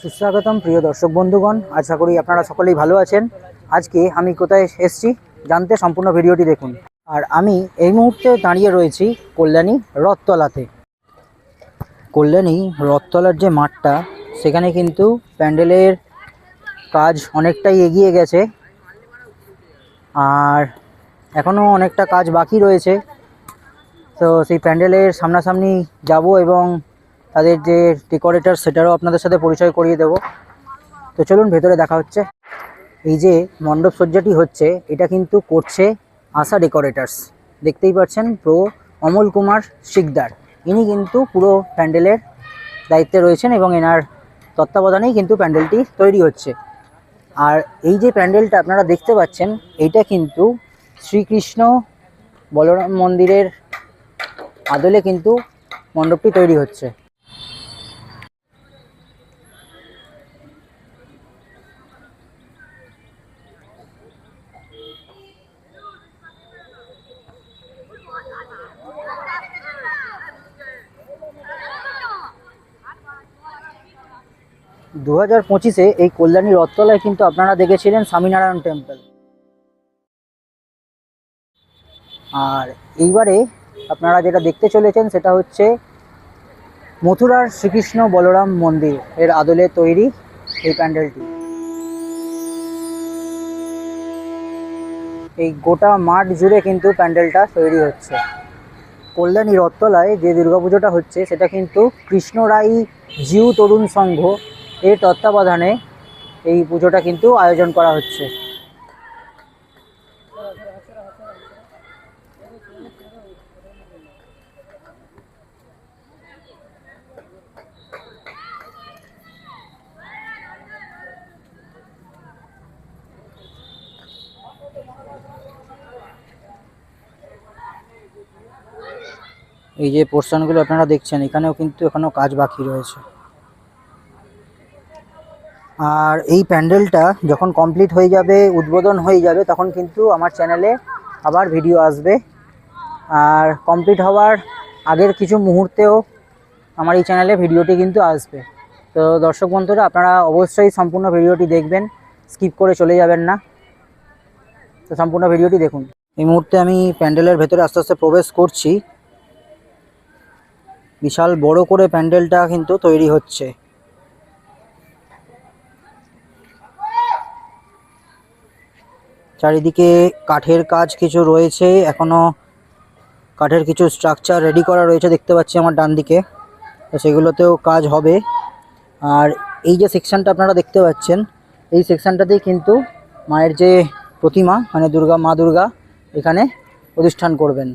সুস্বাগতম প্রিয় দর্শক বন্ধুগণ, আশা করি আপনারা সকলেই ভালো আছেন। আজকে আমি কোথায় এসেছি জানতে সম্পূর্ণ ভিডিওটি দেখুন। আর আমি এই মুহূর্তে দাঁড়িয়ে রয়েছি কল্যাণী রথতলাতে। কল্যাণী রথতলার যে মাঠটা, সেখানে কিন্তু প্যান্ডেলের কাজ অনেকটাই এগিয়ে গেছে আর এখনও অনেকটা কাজ বাকি রয়েছে। তো সেই প্যান্ডেলের সামনাসামনি যাব এবং তাদের যে ডেকোরেটর সেটারও আপনাদের সাথে পরিচয় করিয়ে দেব। তো চলুন ভেতরে দেখা হচ্ছে। এই যে মণ্ডপ সজ্জাটি হচ্ছে, এটা কিন্তু করছে আশা ডেকোরেটার্স। দেখতেই পাচ্ছেন প্রো অমল কুমার শিকদার, ইনি কিন্তু পুরো প্যান্ডেলের দায়িত্বে রয়েছেন এবং এনার তত্ত্বাবধানেই কিন্তু প্যান্ডেলটি তৈরি হচ্ছে। আর এই যে প্যান্ডেলটা আপনারা দেখতে পাচ্ছেন, এইটা কিন্তু শ্রীকৃষ্ণ বলরাম মন্দিরের আদলে কিন্তু মণ্ডপটি তৈরি হচ্ছে। দু 2025-এ এই কল্যাণী রথতলায় কিন্তু আপনারা দেখেছিলেন স্বামীনারায়ণ টেম্পল। আর এইবারে আপনারা যেটা দেখতে চলেছেন সেটা হচ্ছে মথুরার শ্রীকৃষ্ণ বলরাম মন্দির এর আদলে তৈরি এই প্যান্ডেলটি। এই গোটা মাঠ জুড়ে কিন্তু প্যান্ডেলটা তৈরি হচ্ছে। কল্যাণী রথতলায় যে দুর্গাপুজোটা হচ্ছে সেটা কিন্তু কৃষ্ণরাই জিউ তরুণ সংঘ এর তত্ত্বাবধানে এই পুজোটা কিন্তু আয়োজন করা হচ্ছে। এই যে পোর্শনগুলো আপনারা দেখছেন, এখানেও কিন্তু এখনো কাজ বাকি রয়েছে। আর এই প্যান্ডেলটা যখন কমপ্লিট হয়ে যাবে, উদ্বোধন হয়ে যাবে, তখন কিন্তু আমার চ্যানেলে আবার ভিডিও আসবে। আর কমপ্লিট হওয়ার আগের কিছু মুহূর্তেও আমার এই চ্যানেলে ভিডিওটি কিন্তু আসবে। তো দর্শক বন্ধুরা, আপনারা অবশ্যই সম্পূর্ণ ভিডিওটি দেখবেন, স্কিপ করে চলে যাবেন না। তো সম্পূর্ণ ভিডিওটি দেখুন। এই মুহূর্তে আমি প্যান্ডেলের ভেতরে আস্তে আস্তে প্রবেশ করছি। বিশাল বড় করে প্যান্ডেলটা কিন্তু তৈরি হচ্ছে। চারিদিকে কাঠের কাজ কিছু রয়েছে, এখনো কাঠের কিছু স্ট্রাকচার রেডি করা রয়েছে দেখতে পাচ্ছি আমার ডান দিকে। তো সেগুলোতেও কাজ হবে। আর এই যে সেকশনটা আপনারা দেখতে পাচ্ছেন, এই সেকশনটাতেই কিন্তু মায়ের যে প্রতিমা, মানে মা দুর্গা এখানে প্রতিষ্ঠান করবেন।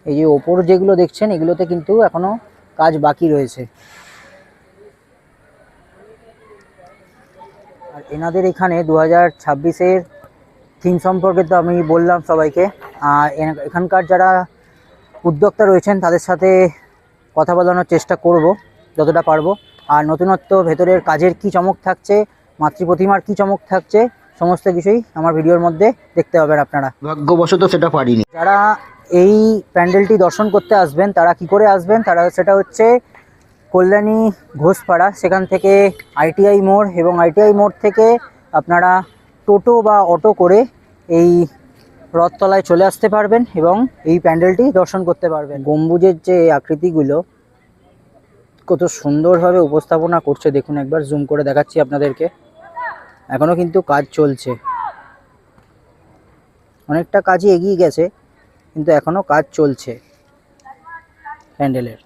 এই যে ওপর যেগুলো দেখছেন, এগুলোতে কিন্তু এখনো কাজ বাকি রয়েছে। আর এনাদের এখানে 2026-এর থিম সম্পর্কে তো আমি বললাম সবাইকে। আর এখানকার যারা উদ্যোক্তা রয়েছেন তাদের সাথে কথা বলানোর চেষ্টা করব যতটা পারবো। আর নতুনত্ব, ভেতরের কাজের কি চমক থাকছে, মাতৃ প্রতিমার কি চমক থাকছে, সমস্ত কিছুই আমার ভিডিওর মধ্যে দেখতে পাবেন আপনারা। ভাগ্যবশত সেটা পারিনি। যারা এই প্যান্ডেলটি দর্শন করতে আসবেন তারা কি করে আসবেন, তারা সেটা হচ্ছে কল্যাণী ঘোষপাড়া, সেখান থেকে ITI মোড়, এবং ITI মোড় থেকে আপনারা টোটো বা অটো করে এই রথতলায় চলে আসতে পারবেন এবং এই প্যান্ডেলটি দর্শন করতে পারবেন। গম্বুজের যে আকৃতিগুলো কত সুন্দরভাবে উপস্থাপনা করছে দেখুন, একবার জুম করে দেখাচ্ছি আপনাদেরকে। এখনও কিন্তু কাজ চলছে, অনেকটা কাজই এগিয়ে গেছে, কিন্তু এখনও কাজ চলছে প্যান্ডেলের।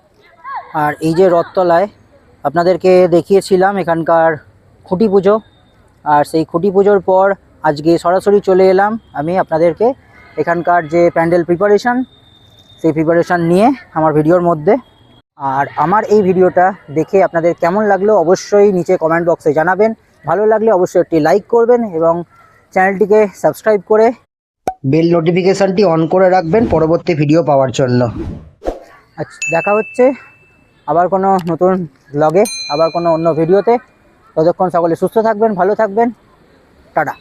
আর এই যে রথতলায় আপনাদেরকে দেখিয়েছিলাম এখানকার খুঁটি পুজো, আর সেই খুঁটি পুজোর পর আজকে সরাসরি চলে এলাম আমি আপনাদেরকে এখানকার যে প্যান্ডেল প্রিপারেশান, সেই প্রিপারেশান নিয়ে আমার ভিডিওর মধ্যে। আর আমার এই ভিডিওটা দেখে আপনাদের কেমন লাগলো অবশ্যই নিচে কমেন্ট বক্সে জানাবেন। ভালো লাগলে অবশ্যই একটি লাইক করবেন এবং চ্যানেলটিকে সাবস্ক্রাইব করে বেল নোটিফিকেশনটি অন করে রাখবেন পরবর্তী ভিডিও পাওয়ার জন্য। আচ্ছা, দেখা হচ্ছে আবার কোনো নতুন ব্লগে, আবার কোনো অন্য ভিডিওতে। ততক্ষণ সকলে সুস্থ থাকবেন, ভালো থাকবেন, টাটা।